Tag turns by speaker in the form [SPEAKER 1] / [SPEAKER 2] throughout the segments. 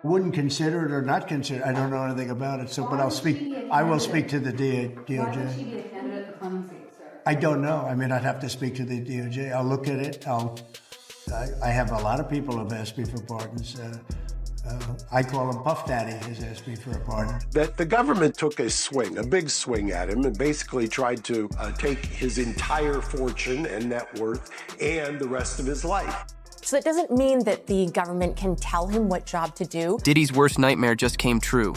[SPEAKER 1] Wouldn't consider it or not consider it. I don't know anything about it. So, but I will speak to the DOJ.
[SPEAKER 2] Why would she be a candidate for clemency, sir?
[SPEAKER 1] I don't know. I mean, I'd have to speak to the DOJ. I'll look at it. I have a lot of people who've asked me for pardons. I call him Puff Daddy has asked me for a pardon.
[SPEAKER 3] That the government took a big swing at him and basically tried to take his entire fortune and net worth and the rest of his life.
[SPEAKER 4] So that doesn't mean that the government can tell him what job to do.
[SPEAKER 5] Diddy's worst nightmare just came true.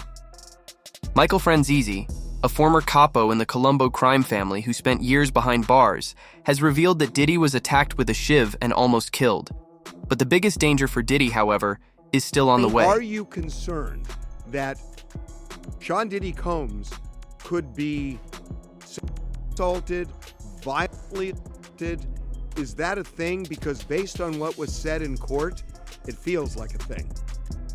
[SPEAKER 5] Michael Franzese, a former capo in the Colombo crime family who spent years behind bars, has revealed that Diddy was attacked with a shiv and almost killed. But the biggest danger for Diddy, however, is still on the way.
[SPEAKER 6] Are you concerned that Sean Diddy Combs could be assaulted, violently? Is that a thing? Because based on what was said in court, it feels like a thing.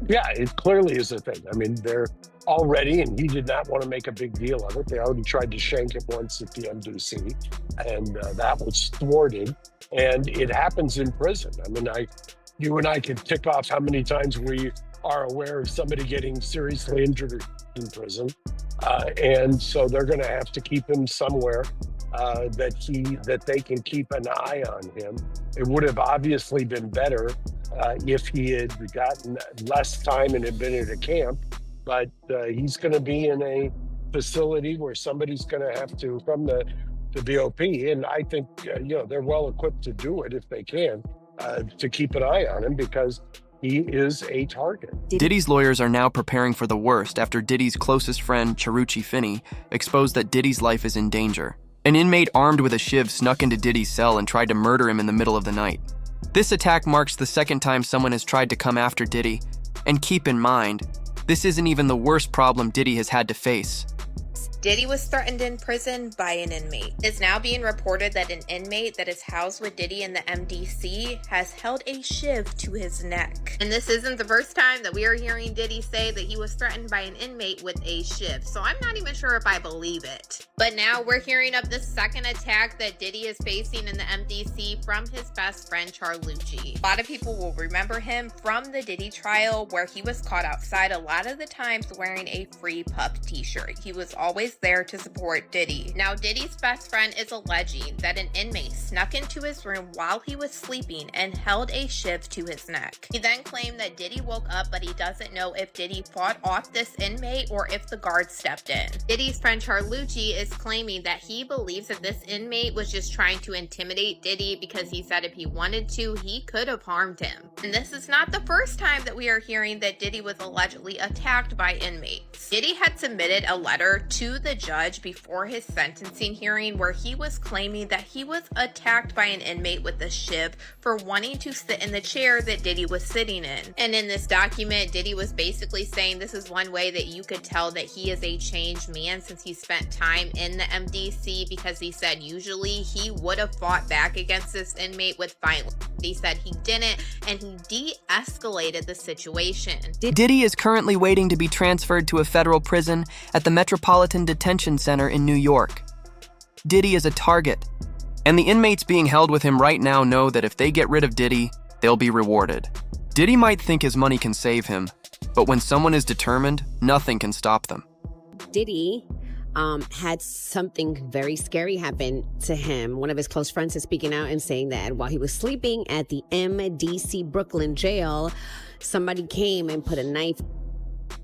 [SPEAKER 7] Yeah, it clearly is a thing. I mean, they're already, and he did not want to make a big deal of it. They already tried to shank him once at the MDC, and that was thwarted. And it happens in prison. I mean, you and I could tick off how many times we are aware of somebody getting seriously injured in prison. And so they're going to have to keep him somewhere that they can keep an eye on him. It would have obviously been better if he had gotten less time and had been at a camp, but he's going to be in a facility where somebody's going to have to, from the BOP, and I think they're well equipped to do it if they can, to keep an eye on him because he is a target.
[SPEAKER 5] Diddy's lawyers are now preparing for the worst after Diddy's closest friend, Chiruchi Finney, exposed that Diddy's life is in danger. An inmate armed with a shiv snuck into Diddy's cell and tried to murder him in the middle of the night. This attack marks the second time someone has tried to come after Diddy. And keep in mind, this isn't even the worst problem Diddy has had to face.
[SPEAKER 8] Diddy was threatened in prison by an inmate. It's now being reported that an inmate that is housed with Diddy in the MDC has held a shiv to his neck. And this isn't the first time that we are hearing Diddy say that he was threatened by an inmate with a shiv, so I'm not even sure if I believe it. But now we're hearing of the second attack that Diddy is facing in the MDC from his best friend Charlucci. A lot of people will remember him from the Diddy trial where he was caught outside a lot of the times wearing a Free Pup t-shirt. He was always there to support Diddy. Now, Diddy's best friend is alleging that an inmate snuck into his room while he was sleeping and held a shiv to his neck. He then claimed that Diddy woke up, but he doesn't know if Diddy fought off this inmate or if the guard stepped in. Diddy's friend Charlucci is claiming that he believes that this inmate was just trying to intimidate Diddy because he said if he wanted to, he could have harmed him. And this is not the first time that we are hearing that Diddy was allegedly attacked by inmates. Diddy had submitted a letter to the judge before his sentencing hearing where he was claiming that he was attacked by an inmate with a shiv for wanting to sit in the chair that Diddy was sitting in. And in this document, Diddy was basically saying this is one way that you could tell that he is a changed man since he spent time in the MDC, because he said usually he would have fought back against this inmate with violence. He said he didn't, and he de-escalated the situation.
[SPEAKER 5] Diddy is currently waiting to be transferred to a federal prison at the Metropolitan Detention Center in New York. Diddy is a target, and the inmates being held with him right now know that if they get rid of Diddy, they'll be rewarded. Diddy might think his money can save him, but when someone is determined, nothing can stop them.
[SPEAKER 9] Diddy had something very scary happen to him. One of his close friends is speaking out and saying that while he was sleeping at the MDC Brooklyn jail, somebody came and put a knife,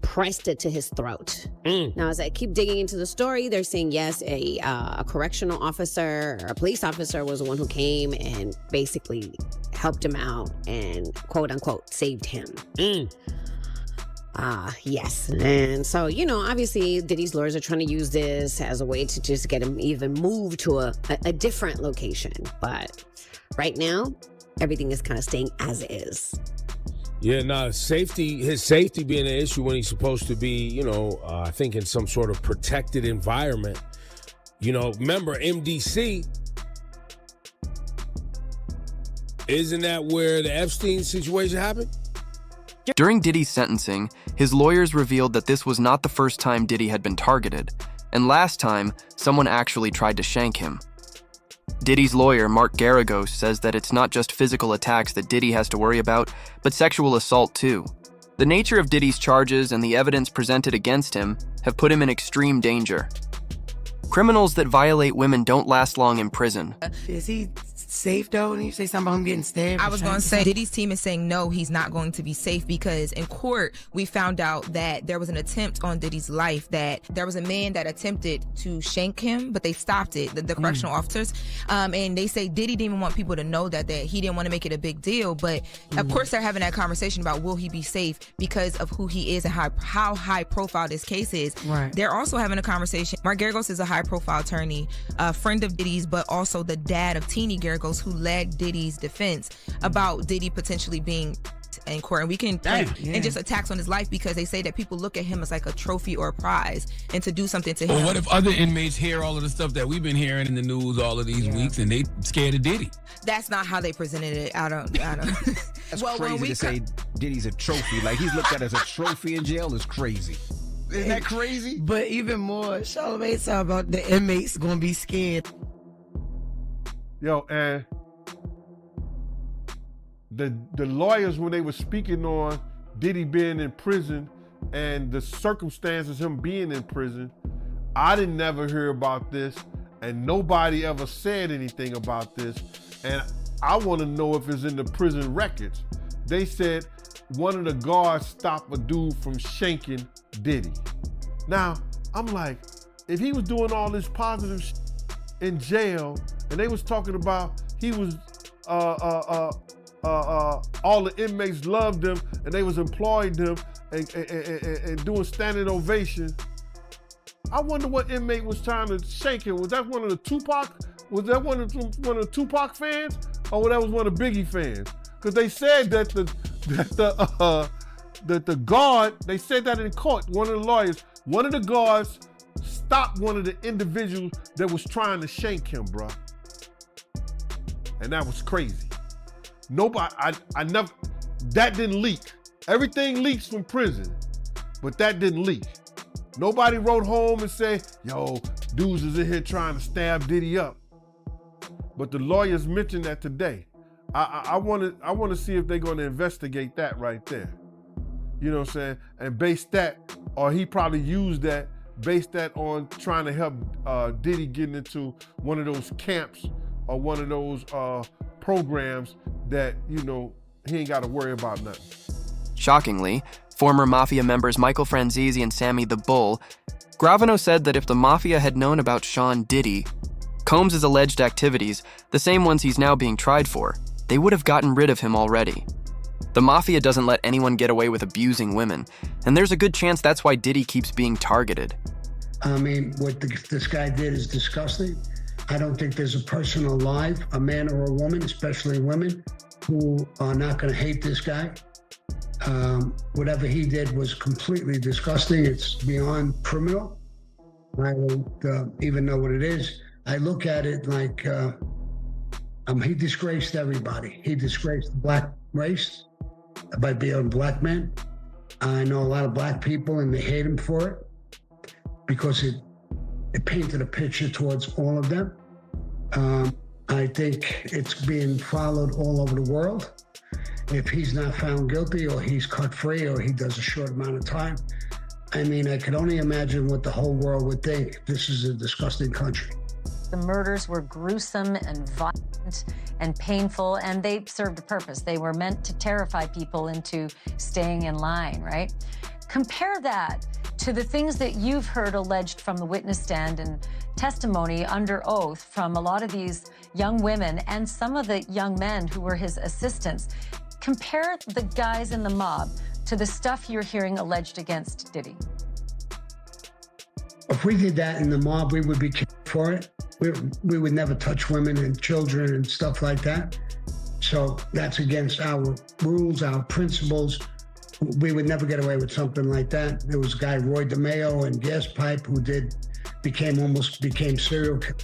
[SPEAKER 9] pressed it to his throat. Now, as I keep digging into the story, they're saying, yes, a correctional officer or a police officer was the one who came and basically helped him out and, quote unquote, saved him. Yes. And so, obviously Diddy's lawyers are trying to use this as a way to just get him even moved to a different location. But right now, everything is kind of staying as is.
[SPEAKER 10] Yeah, his safety being an issue when he's supposed to be, I think in some sort of protected environment. Remember MDC, isn't that where the Epstein situation happened?
[SPEAKER 5] During Diddy's sentencing, his lawyers revealed that this was not the first time Diddy had been targeted, and last time, someone actually tried to shank him. Diddy's lawyer, Mark Garagos, says that it's not just physical attacks that Diddy has to worry about, but sexual assault too. The nature of Diddy's charges and the evidence presented against him have put him in extreme danger. Criminals that violate women don't last long in prison.
[SPEAKER 11] Is he safe though? And you say something about him getting stabbed?
[SPEAKER 12] I was going to say, Diddy's team is saying no, he's not going to be safe, because in court, we found out that there was an attempt on Diddy's life, that there was a man that attempted to shank him, but they stopped it, the correctional officers. And they say Diddy didn't even want people to know that he didn't want to make it a big deal. But of course, they're having that conversation about will he be safe because of who he is and how high profile this case is.
[SPEAKER 11] Right.
[SPEAKER 12] They're also having a conversation. Mark Geragos is a high profile attorney, a friend of Diddy's, but also the dad of Teeny Geragos, who led Diddy's defense about Diddy potentially being in court. And we can and just attacks on his life, because they say that people look at him as like a trophy or a prize, and to do something to him.
[SPEAKER 13] Well, what if other inmates hear all of the stuff that we've been hearing in the news all of these weeks, and they scared of Diddy?
[SPEAKER 12] That's not how they presented it. I don't.
[SPEAKER 14] That's crazy to say Diddy's a trophy. Like, he's looked at as a trophy in jail is crazy. Isn't that crazy?
[SPEAKER 11] But even more, Charlamagne saw about the inmates gonna be scared.
[SPEAKER 15] Yo, and the lawyers, when they were speaking on Diddy being in prison and the circumstances him being in prison, I didn't never hear about this, and nobody ever said anything about this. And I want to know if it's in the prison records. They said one of the guards stopped a dude from shanking Diddy. Now, I'm like, if he was doing all this positive in jail, and they was talking about he was all the inmates loved him, and they was employing him and doing standing ovation. I wonder what inmate was trying to shank him. Was that one of the Tupac? Was that one of the Tupac fans, or that was one of Biggie fans? Because they said that the guard, they said that in court. One of the lawyers, one of the guards stopped one of the individuals that was trying to shank him, bro. And that was crazy. Nobody, I never, that didn't leak. Everything leaks from prison, but that didn't leak. Nobody wrote home and said, yo, dudes is in here trying to stab Diddy up. But the lawyers mentioned that today. I want to see if they're going to investigate that right there. You know what I'm saying? And base that, or he probably used that, base that on trying to help Diddy getting into one of those camps or one of those programs that, you know, he ain't got to worry about nothing.
[SPEAKER 5] Shockingly, former Mafia members Michael Franzese and Sammy the Bull, Gravano said that if the Mafia had known about Sean Diddy, Combs' alleged activities, the same ones he's now being tried for, they would have gotten rid of him already. The Mafia doesn't let anyone get away with abusing women, and there's a good chance that's why Diddy keeps being targeted.
[SPEAKER 16] I mean, what this guy did is disgusting. I don't think there's a person alive, a man or a woman, especially women, who are not going to hate this guy. Whatever he did was completely disgusting. It's beyond criminal. I don't even know what it is. I look at it like he disgraced everybody. He disgraced the black race by being a black man. I know a lot of black people, and they hate him for it because it painted a picture towards all of them. I think it's being followed all over the world. If he's not found guilty, or he's cut free, or he does a short amount of time, I mean, I could only imagine what the whole world would think. This is a disgusting country.
[SPEAKER 17] The murders were gruesome and violent and painful, and they served a purpose. They were meant to terrify people into staying in line, right? Compare that to the things that you've heard alleged from the witness stand and testimony under oath from a lot of these young women and some of the young men who were his assistants. Compare the guys in the mob to the stuff you're hearing alleged against Diddy.
[SPEAKER 16] If we did that in the mob, we would be killed for it. We would never touch women and children and stuff like that. So that's against our rules, our principles. We would never get away with something like that. There was a guy, Roy DeMeo, and Gas Pipe, who became serial killer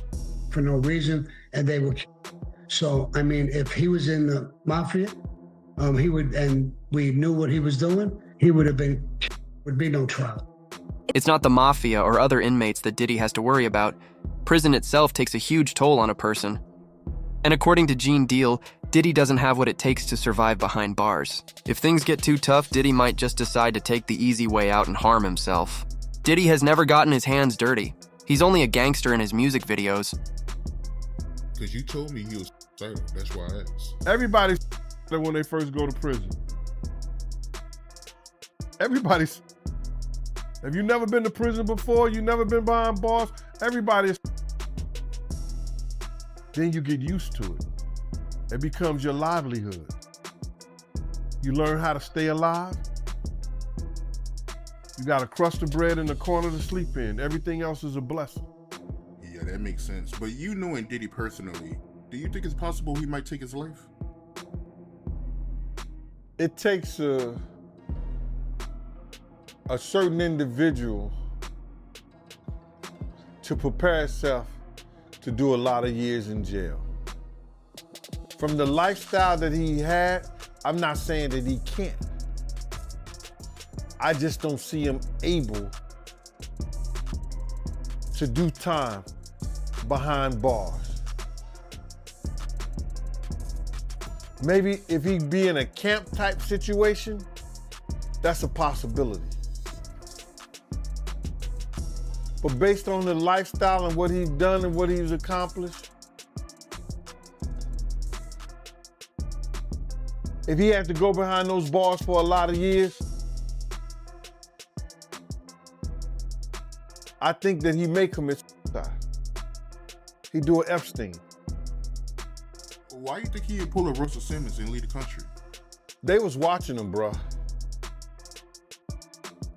[SPEAKER 16] for no reason, and they were killed. So, I mean, if he was in the Mafia, he would, and we knew what he was doing, he would have been, would be no trial.
[SPEAKER 5] It's not the Mafia or other inmates that Diddy has to worry about. Prison itself takes a huge toll on a person. And according to Gene Deal, Diddy doesn't have what it takes to survive behind bars. If things get too tough, Diddy might just decide to take the easy way out and harm himself. Diddy has never gotten his hands dirty. He's only a gangster in his music videos.
[SPEAKER 18] Because you told me he was silent, that's why I asked.
[SPEAKER 15] Everybody's when they first go to prison. Everybody's. Have you never been to prison before? You never been behind bars? Everybody is. Then you get used to it. It becomes your livelihood. You learn how to stay alive. You got a crust of bread in the corner to sleep in. Everything else is a blessing.
[SPEAKER 18] Yeah, that makes sense. But you knowing Diddy personally, do you think it's possible he might take his life?
[SPEAKER 15] It takes a certain individual to prepare himself to do a lot of years in jail. From the lifestyle that he had, I'm not saying that he can't. I just don't see him able to do time behind bars. Maybe if he be in a camp type situation, that's a possibility. But based on the lifestyle and what he's done and what he's accomplished, if he had to go behind those bars for a lot of years, I think that he may commit suicide. He'd do an Epstein.
[SPEAKER 18] Why do you think he'd pull a Russell Simmons and leave the country?
[SPEAKER 15] They was watching him, bro.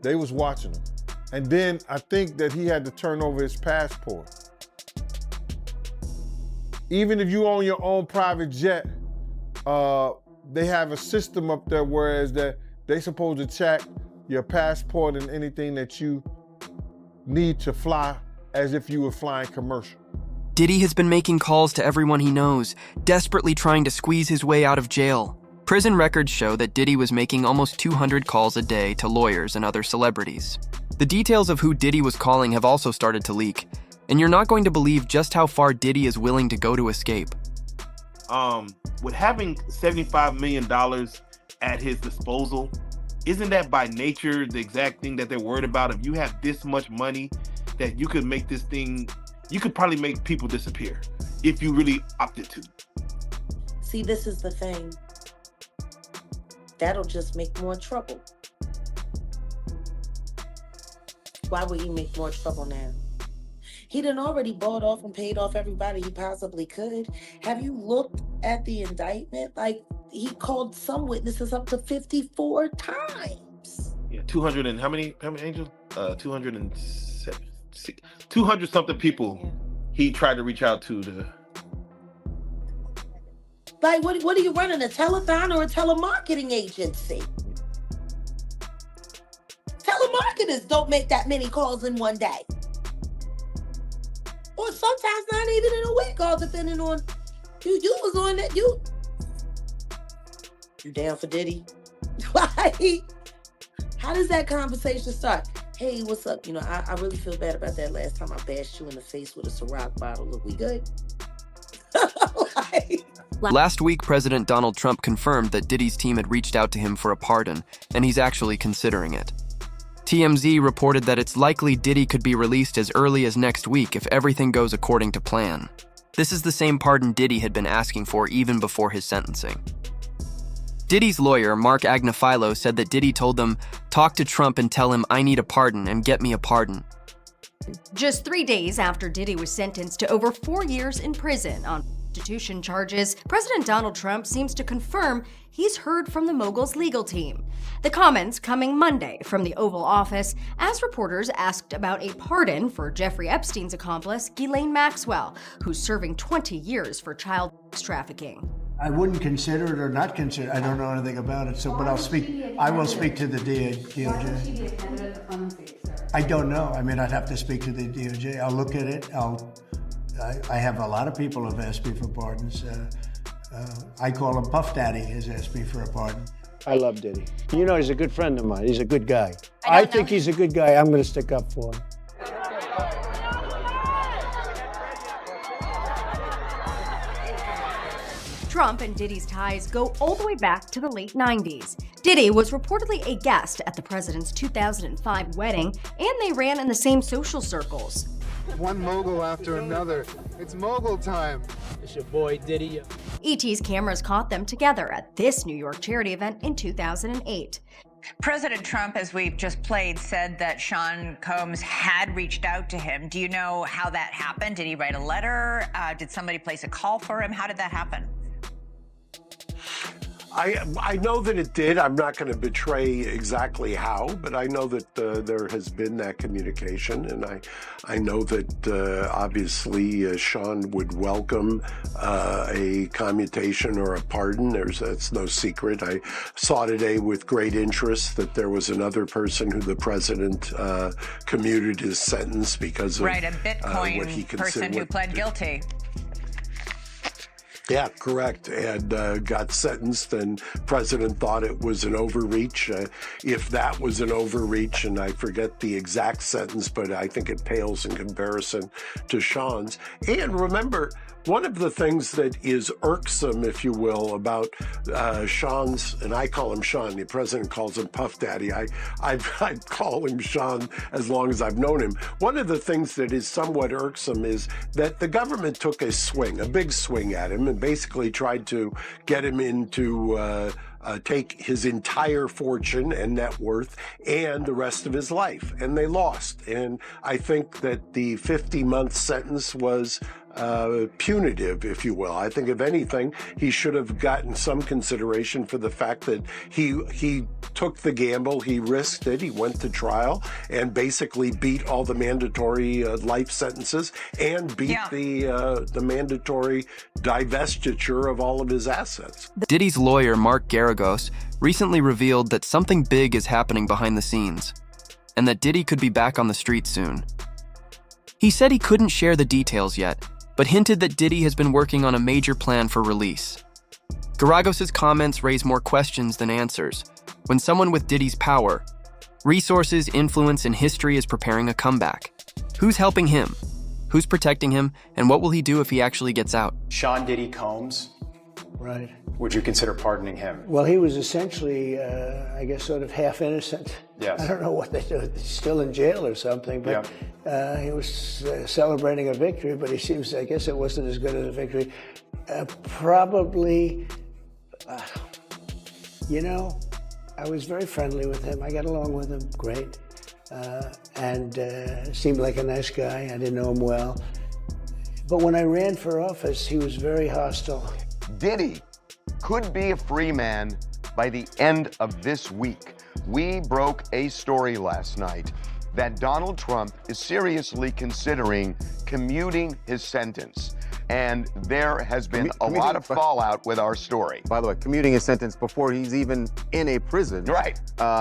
[SPEAKER 15] They was watching him. And then I think that he had to turn over his passport. Even if you own your own private jet, they have a system up there whereas that they supposed to check your passport and anything that you need to fly as if you were flying commercial.
[SPEAKER 5] Diddy has been making calls to everyone he knows, desperately trying to squeeze his way out of jail. Prison records show that Diddy was making almost 200 calls a day to lawyers and other celebrities. The details of who Diddy was calling have also started to leak, and you're not going to believe just how far Diddy is willing to go to escape.
[SPEAKER 19] With having $75 million at his disposal, isn't that by nature the exact thing that they're worried about? If you have this much money, that you could make this thing, you could probably make people disappear if you really opted to.
[SPEAKER 20] See, this is the thing. That'll just make more trouble. Why would he make more trouble now? He done already bought off and paid off everybody he possibly could. Have you looked at the indictment? Like, he called some witnesses up to 54 times.
[SPEAKER 19] Yeah, 200 and how many angels? 200 something people he tried to reach out to.
[SPEAKER 20] Like, what are you running, a telethon or a telemarketing agency? Telemarketers don't make that many calls in one day. Or sometimes not even in a week, all depending on you was on that. You down for Diddy? Like, how does that conversation start? Hey, what's up? You know, I really feel bad about that last time I bashed you in the face with a Ciroc bottle. Look, we good?
[SPEAKER 5] Last week, President Donald Trump confirmed that Diddy's team had reached out to him for a pardon, and he's actually considering it. TMZ reported that it's likely Diddy could be released as early as next week if everything goes according to plan. This is the same pardon Diddy had been asking for even before his sentencing. Diddy's lawyer, Mark Agnifilo, said that Diddy told them, "Talk to Trump and tell him I need a pardon and get me a pardon."
[SPEAKER 21] Just 3 days after Diddy was sentenced to over 4 years in prison on prostitution charges, President Donald Trump seems to confirm he's heard from the mogul's legal team. The comments coming Monday from the Oval Office as reporters asked about a pardon for Jeffrey Epstein's accomplice, Ghislaine Maxwell, who's serving 20 years for child trafficking.
[SPEAKER 1] I wouldn't consider it or not consider it. I don't know anything about it, so but I will speak to the DOJ.
[SPEAKER 2] Why would she be a candidate for clemency, sir?
[SPEAKER 1] I don't know. I mean, I'd have to speak to the DOJ. I'll look at it. I have a lot of people who've asked me for pardons. I call him Puff Daddy has asked me for a pardon.
[SPEAKER 22] I love Diddy. You know, he's a good friend of mine. He's a good guy. I think he's a good guy. I'm going to stick up for him.
[SPEAKER 21] Trump and Diddy's ties go all the way back to the late 90s. Diddy was reportedly a guest at the president's 2005 wedding, and they ran in the same social circles.
[SPEAKER 3] One mogul after another. It's mogul time.
[SPEAKER 4] It's your boy Diddy.
[SPEAKER 21] ET's cameras caught them together at this New York charity event in 2008.
[SPEAKER 23] President Trump, as we've just played, said that Sean Combs had reached out to him. Do you know how that happened? Did he write a letter? Did somebody place a call for him? How did that happen?
[SPEAKER 7] I know that it did. I'm not going to betray exactly how, but I know that there has been that communication, and I know that obviously Sean would welcome a commutation or a pardon. That's no secret. I saw today with great interest that there was another person who the president commuted his sentence because of
[SPEAKER 23] right, a Bitcoin
[SPEAKER 7] what he considered
[SPEAKER 23] person who pled guilty.
[SPEAKER 7] Yeah, correct, and got sentenced, and president thought it was an overreach. If that was an overreach, and I forget the exact sentence, but I think it pales in comparison to Sean's. And remember, one of the things that is irksome, if you will, about Sean's, and I call him Sean, the president calls him Puff Daddy. I call him Sean as long as I've known him. One of the things that is somewhat irksome is that the government took a big swing at him, and basically tried to get him into take his entire fortune and net worth and the rest of his life, and they lost. And I think that the 50-month sentence was punitive, if you will. I think, if anything, he should have gotten some consideration for the fact that he took the gamble, he risked it, he went to trial, and basically beat all the mandatory life sentences and beat the mandatory divestiture of all of his assets.
[SPEAKER 5] Diddy's lawyer, Mark Garagos, recently revealed that something big is happening behind the scenes, and that Diddy could be back on the street soon. He said he couldn't share the details yet, but hinted that Diddy has been working on a major plan for release. Garagos' comments raise more questions than answers. When someone with Diddy's power, resources, influence, and history is preparing a comeback, who's helping him? Who's protecting him? And what will he do if he actually gets out?
[SPEAKER 24] Sean Diddy Combs.
[SPEAKER 22] Right.
[SPEAKER 24] Would you consider pardoning him?
[SPEAKER 22] Well, he was essentially, I guess, sort of half innocent.
[SPEAKER 24] Yes.
[SPEAKER 22] I don't know what they do. He's still in jail or something, but he was celebrating a victory, but he seems, I guess it wasn't as good as a victory. Probably, I was very friendly with him. I got along with him great, and seemed like a nice guy. I didn't know him well. But when I ran for office, he was very hostile.
[SPEAKER 25] Diddy could be a free man by the end of this week. We broke a story last night that Donald Trump is seriously considering commuting his sentence. And there has been a lot of fallout with our story.
[SPEAKER 26] By the way, commuting his sentence before he's even in a prison.
[SPEAKER 25] Right.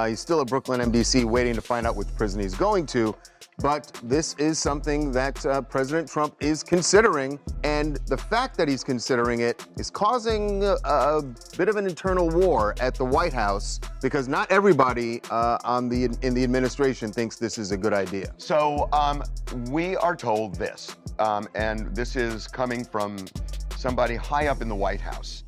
[SPEAKER 26] He's still at Brooklyn MDC waiting to find out which prison he's going to. But this is something that President Trump is considering, and the fact that he's considering it is causing a bit of an internal war at the White House, because not everybody in the administration thinks this is a good idea.
[SPEAKER 25] So we are told this, and this is coming from somebody high up in the White House.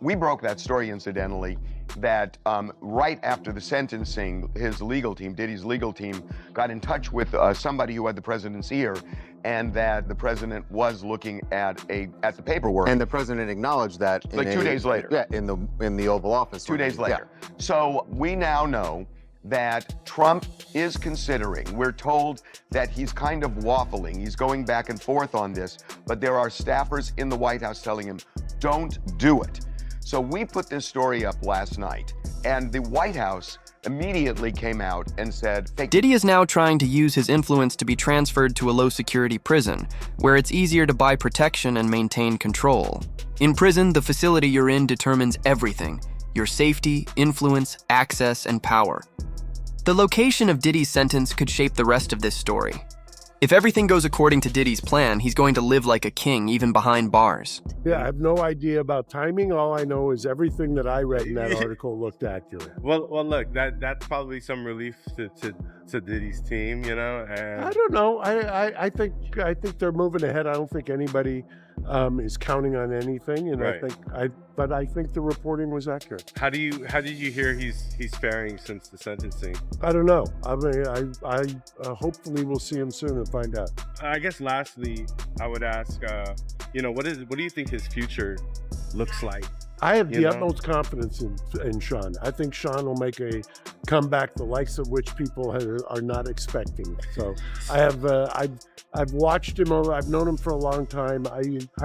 [SPEAKER 25] We broke that story, incidentally, that right after the sentencing, his legal team, Diddy's legal team, got in touch with somebody who had the president's ear, and that the president was looking at the paperwork.
[SPEAKER 26] And the president acknowledged that
[SPEAKER 25] like 2 days later.
[SPEAKER 26] Yeah, in the Oval Office.
[SPEAKER 25] 2 days later. Yeah. So we now know that Trump is considering, we're told that he's kind of waffling, he's going back and forth on this, but there are staffers in the White House telling him, don't do it. So we put this story up last night, and the White House immediately came out and said,
[SPEAKER 5] Diddy is now trying to use his influence to be transferred to a low-security prison, where it's easier to buy protection and maintain control. In prison, the facility you're in determines everything: your safety, influence, access, and power. The location of Diddy's sentence could shape the rest of this story. If everything goes according to Diddy's plan, he's going to live like a king, even behind bars.
[SPEAKER 10] Yeah, I have no idea about timing. All I know is everything that I read in that article looked accurate.
[SPEAKER 27] Well, look, that's probably some relief to Diddy's team, And
[SPEAKER 10] I don't know. I think they're moving ahead. I don't think anybody
[SPEAKER 15] is counting on anything, and
[SPEAKER 27] Right.
[SPEAKER 15] I think the reporting was accurate.
[SPEAKER 27] How did you hear he's faring since the sentencing?
[SPEAKER 15] I don't know. I mean, I hopefully we'll see him soon and find out.
[SPEAKER 27] I guess lastly, I would ask, what do you think his future looks like?
[SPEAKER 15] I have
[SPEAKER 27] You
[SPEAKER 15] the
[SPEAKER 27] know?
[SPEAKER 15] utmost confidence in Sean. I think Sean will make a comeback, the likes of which people are not expecting. So I've watched him. I've known him for a long time. I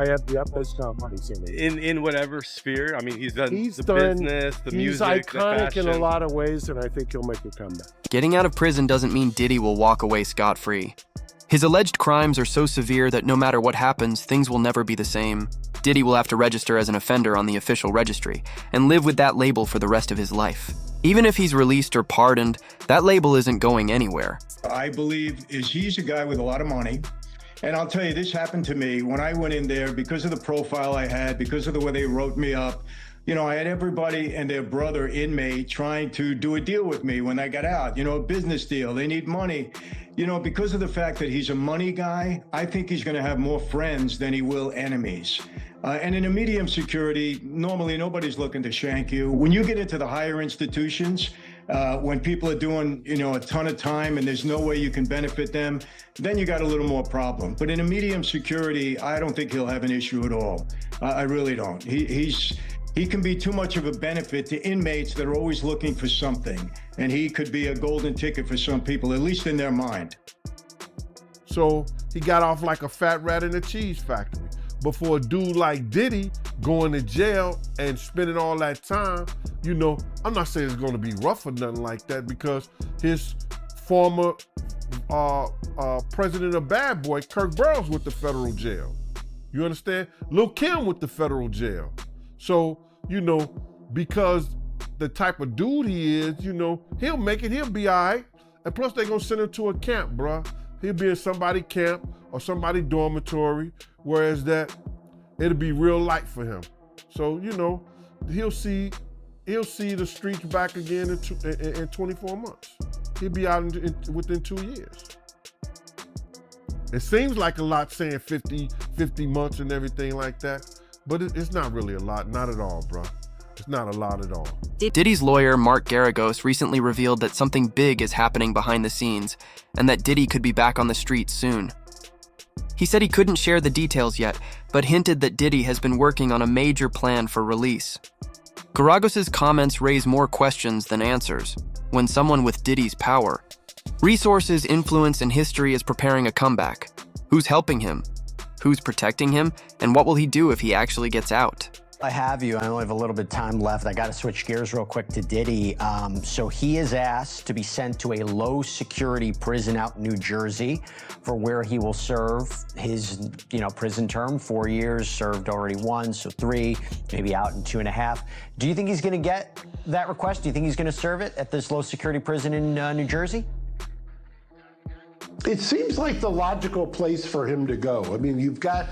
[SPEAKER 15] have the utmost confidence in him.
[SPEAKER 27] In whatever sphere. I mean, he's done
[SPEAKER 15] He's
[SPEAKER 27] the
[SPEAKER 15] done-
[SPEAKER 27] business, the
[SPEAKER 15] he's
[SPEAKER 27] music,
[SPEAKER 15] iconic
[SPEAKER 27] the
[SPEAKER 15] in a
[SPEAKER 27] fashion.
[SPEAKER 15] lot of ways, and I think he'll make a comeback.
[SPEAKER 5] Getting out of prison doesn't mean Diddy will walk away scot-free. His alleged crimes are so severe that no matter what happens, things will never be the same. Diddy will have to register as an offender on the official registry and live with that label for the rest of his life. Even if he's released or pardoned, that label isn't going anywhere.
[SPEAKER 4] I believe he's a guy with a lot of money. And I'll tell you, this happened to me when I went in there because of the profile I had, because of the way they wrote me up. You know, I had everybody and their brother inmate trying to do a deal with me when I got out, a business deal. They need money. Because of the fact that he's a money guy, I think he's going to have more friends than he will enemies. And in a medium security, normally nobody's looking to shank you. When you get into the higher institutions, when people are doing, a ton of time and there's no way you can benefit them, then you got a little more problem. But in a medium security, I don't think he'll have an issue at all. I really don't. He can be too much of a benefit to inmates that are always looking for something. And he could be a golden ticket for some people, at least in their mind.
[SPEAKER 15] So he got off like a fat rat in a cheese factory. But for a dude like Diddy going to jail and spending all that time, I'm not saying it's going to be rough or nothing like that, because his former president of Bad Boy, Kirk Burrows, with the federal jail. You understand? Lil' Kim with the federal jail. So, because the type of dude he is, he'll make it, he'll be all right. And plus they gonna send him to a camp, bruh. He'll be in somebody camp or somebody dormitory, whereas that it'll be real light for him. So, he'll see the streets back again in 24 months. He'll be out within 2 years. It seems like a lot saying 50 months and everything like that, but it's not really a lot, not at all, bro. It's not a lot at all.
[SPEAKER 5] Diddy's lawyer, Mark Garagos, recently revealed that something big is happening behind the scenes and that Diddy could be back on the streets soon. He said he couldn't share the details yet, but hinted that Diddy has been working on a major plan for release. Garagos' comments raise more questions than answers when someone with Diddy's power, resources, influence, and history is preparing a comeback. Who's helping him? Who's protecting him? And what will he do if he actually gets out?
[SPEAKER 6] I have you. I only have a little bit of time left. I got to switch gears real quick to Diddy. So he is asked to be sent to a low-security prison out in New Jersey for where he will serve his, prison term. 4 years, served already 1, so 3, maybe out in 2.5. Do you think he's going to get that request? Do you think he's going to serve it at this low-security prison in New Jersey?
[SPEAKER 8] It seems like the logical place for him to go. I mean, you've got,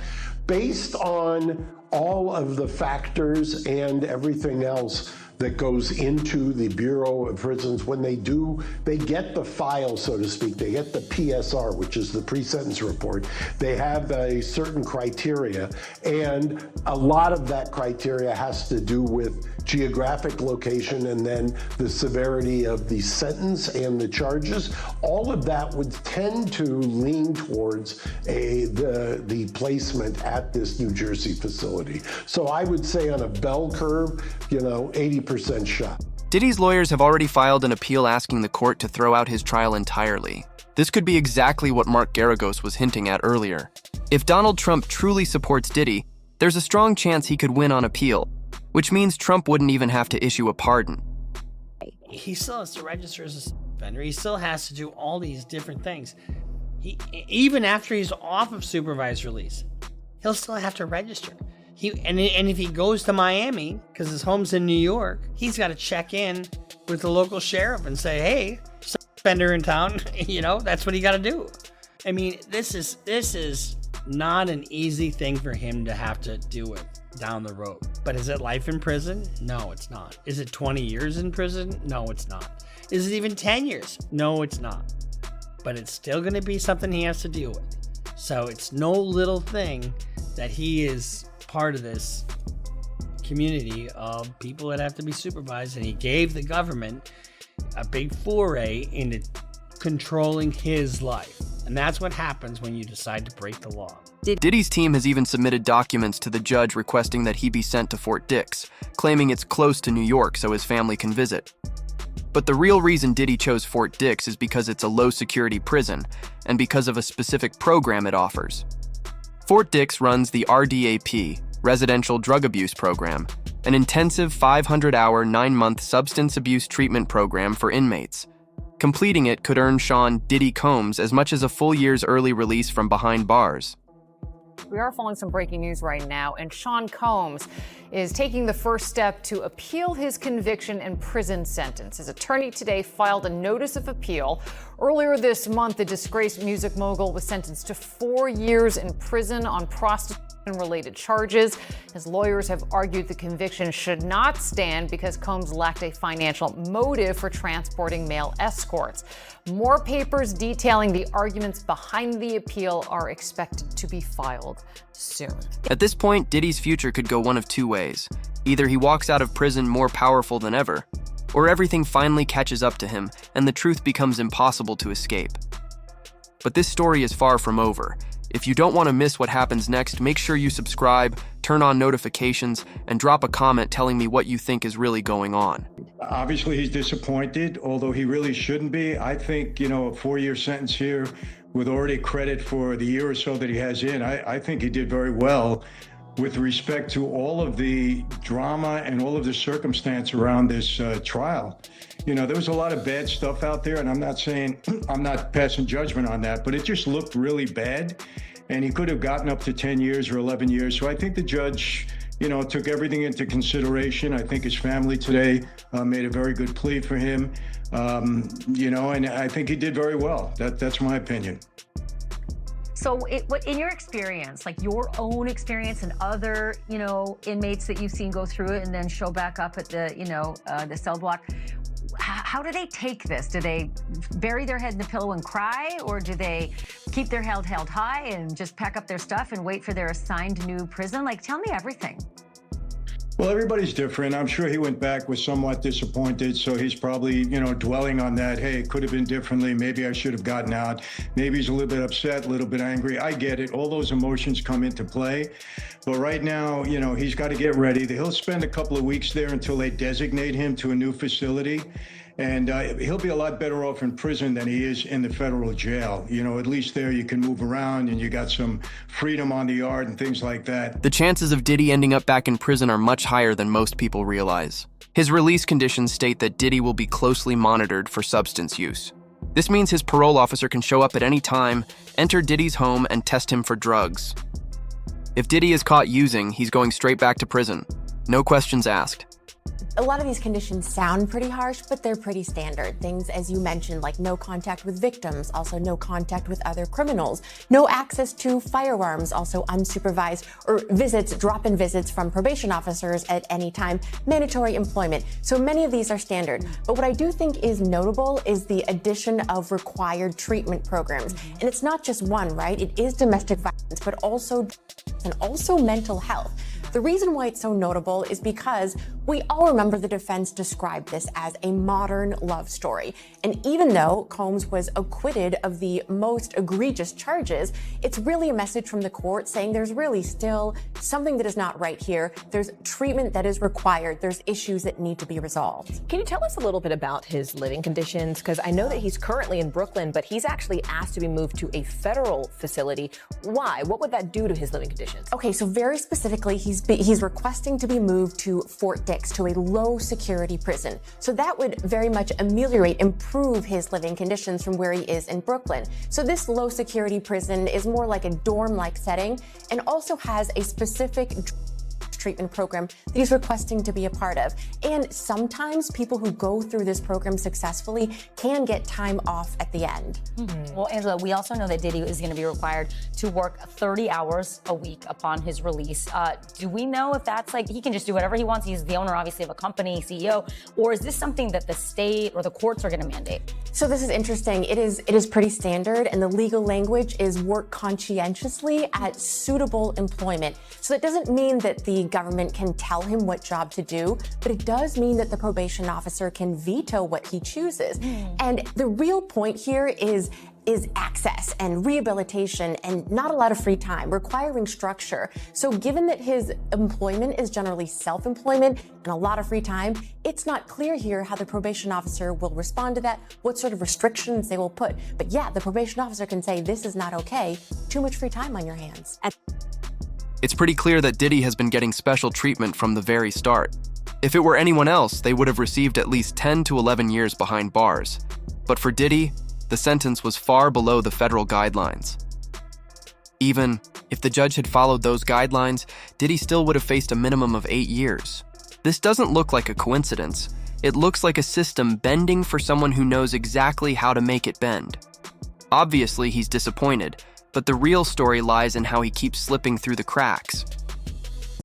[SPEAKER 8] based on all of the factors and everything else that goes into the Bureau of Prisons, when they get the file, so to speak, they get the PSR, which is the pre-sentence report. They have a certain criteria, and a lot of that criteria has to do with geographic location and then the severity of the sentence and the charges. All of that would tend to lean towards the placement at this New Jersey facility. So I would say on a bell curve, 80% shot.
[SPEAKER 5] Diddy's lawyers have already filed an appeal asking the court to throw out his trial entirely. This could be exactly what Mark Garagos was hinting at earlier. If Donald Trump truly supports Diddy, there's a strong chance he could win on appeal, which means Trump wouldn't even have to issue a pardon.
[SPEAKER 9] He still has to register as a offender. He still has to do all these different things. Even after he's off of supervised release, he'll still have to register. And if he goes to Miami, because his home's in New York, he's got to check in with the local sheriff and say, hey, offender in town, that's what he got to do. I mean, this is not an easy thing for him to have to deal with down the road. But is it life in prison? No, it's not. Is it 20 years in prison? No, it's not. Is it even 10 years? No, it's not. But it's still going to be something he has to deal with. So it's no little thing that he is part of this community of people that have to be supervised, and he gave the government a big foray into controlling his life. And that's what happens when you decide to break the law.
[SPEAKER 5] Diddy's team has even submitted documents to the judge requesting that he be sent to Fort Dix, claiming it's close to New York so his family can visit. But the real reason Diddy chose Fort Dix is because it's a low-security prison and because of a specific program it offers. Fort Dix runs the RDAP, Residential Drug Abuse Program, an intensive 500-hour, 9-month substance abuse treatment program for inmates. Completing it could earn Sean Diddy Combs as much as a full year's early release from behind bars.
[SPEAKER 11] We are following some breaking news right now, and Sean Combs is taking the first step to appeal his conviction and prison sentence. His attorney today filed a notice of appeal. Earlier this month, the disgraced music mogul was sentenced to 4 years in prison on prostitution-related charges. His lawyers have argued the conviction should not stand because Combs lacked a financial motive for transporting male escorts. More papers detailing the arguments behind the appeal are expected to be filed soon.
[SPEAKER 5] At this point, Diddy's future could go one of two ways. Either he walks out of prison more powerful than ever, or everything finally catches up to him and the truth becomes impossible to escape. But this story is far from over. If you don't want to miss what happens next, make sure you subscribe, turn on notifications, and drop a comment telling me what you think is really going on.
[SPEAKER 4] Obviously, he's disappointed, although he really shouldn't be. I think, a 4-year sentence here with already credit for the year or so that he has in, I think he did very well with respect to all of the drama and all of the circumstance around this trial. There was a lot of bad stuff out there, and I'm not saying, I'm not passing judgment on that, but it just looked really bad, and he could have gotten up to 10 years or 11 years. So I think the judge, took everything into consideration. I think his family today made a very good plea for him, and I think he did very well. That's my opinion.
[SPEAKER 23] So in your experience, like your own experience and other, inmates that you've seen go through it and then show back up at the cell block, how do they take this? Do they bury their head in the pillow and cry, or do they keep their head held high and just pack up their stuff and wait for their assigned new prison? Like, tell me everything.
[SPEAKER 4] Well, everybody's different. I'm sure he went back with somewhat disappointed, so he's probably, dwelling on that. Hey, it could have been differently. Maybe I should have gotten out. Maybe he's a little bit upset, a little bit angry. I get it. All those emotions come into play. But right now, he's got to get ready. He'll spend a couple of weeks there until they designate him to a new facility. And he'll be a lot better off in prison than he is in the federal jail. At least there you can move around and you got some freedom on the yard and things like that.
[SPEAKER 5] The chances of Diddy ending up back in prison are much higher than most people realize. His release conditions state that Diddy will be closely monitored for substance use. This means his parole officer can show up at any time, enter Diddy's home, and test him for drugs. If Diddy is caught using, he's going straight back to prison. No questions asked.
[SPEAKER 12] A lot of these conditions sound pretty harsh, but they're pretty standard. Things, as you mentioned, like no contact with victims, also no contact with other criminals, no access to firearms, also unsupervised, or visits, drop-in visits from probation officers at any time, mandatory employment. So many of these are standard. But what I do think is notable is the addition of required treatment programs. And it's not just one, right? It is domestic violence, but also mental health. The reason why it's so notable is because we all remember the defense described this as a modern love story. And even though Combs was acquitted of the most egregious charges, it's really a message from the court saying there's really still something that is not right here. There's treatment that is required. There's issues that need to be resolved.
[SPEAKER 13] Can you tell us a little bit about his living conditions? Because I know that he's currently in Brooklyn, but he's actually asked to be moved to a federal facility. Why? What would that do to his living conditions?
[SPEAKER 12] Okay, so very specifically, he's requesting to be moved to Fort Dix, to a low security prison. So that would very much improve his living conditions from where he is in Brooklyn. So this low security prison is more like a dorm-like setting and also has a specific treatment program that he's requesting to be a part of. And sometimes people who go through this program successfully can get time off at the end.
[SPEAKER 2] Well, Angela, we also know that Diddy is going to be required to work 30 hours a week upon his release. Do we know if that's like, he can just do whatever he wants? He's the owner, obviously, of a company, CEO. Or is this something that the state or the courts are going to mandate?
[SPEAKER 12] So this is interesting. It is pretty standard, and the legal language is work conscientiously at suitable employment. So that doesn't mean that the government can tell him what job to do, but it does mean that the probation officer can veto what he chooses. And the real point here is access and rehabilitation and not a lot of free time, requiring structure. So given that his employment is generally self-employment and a lot of free time, it's not clear here how the probation officer will respond to that, what sort of restrictions they will put. But yeah, the probation officer can say, this is not okay, too much free time on your hands.
[SPEAKER 5] It's pretty clear that Diddy has been getting special treatment from the very start. If it were anyone else, they would have received at least 10 to 11 years behind bars. But for Diddy, the sentence was far below the federal guidelines. Even if the judge had followed those guidelines, Diddy still would have faced a minimum of 8 years. This doesn't look like a coincidence. It looks like a system bending for someone who knows exactly how to make it bend. Obviously, he's disappointed, but the real story lies in how he keeps slipping through the cracks.